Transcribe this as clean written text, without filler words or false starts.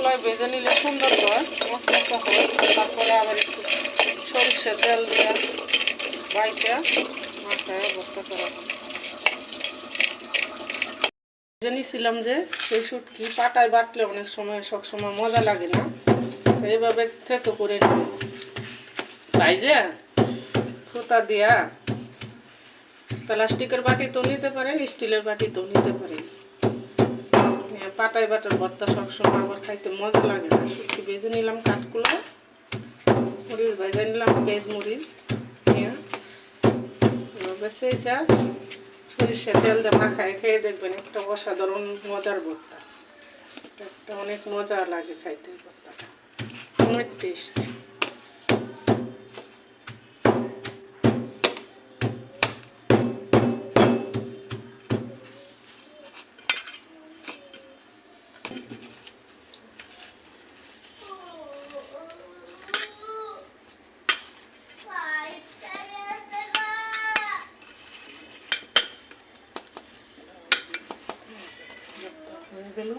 চুলায় ভেজে নিলে সুন্দর হয়, মশমশা হয়। তারপরে আবার একটু সরিষার তেল দিয়ে বাইটা মাথায় ভর্তা করা হয়। জেনেছিলাম যে সেই শুটকি পাটায় বাটলে অনেক সময় সবসময় মজা লাগে না, এইভাবে থেতো করে নিই তাই যে সুতা দিয়া প্লাস্টিকের বাটি তো নিতে পারেন, স্টিলের বাটি তো নিতে পারেন। পাটায় বাটার ভর্তা সবসময় আবার খাইতে মজা লাগে না। শুটকি ভেজে নিলাম, কাঠগুলো মরিচ ভেজে নিলাম, পেঁয়াজ মরিচ বেসেইছা সরিষার তেল দিয়ে মাখায় খেয়ে দেখবেন একটা অসাধারণ মজার ভর্তা। একটা অনেক মজা লাগে খাইতে, ভর্তাটা অনেক টেস্ট। হয়ে গেল।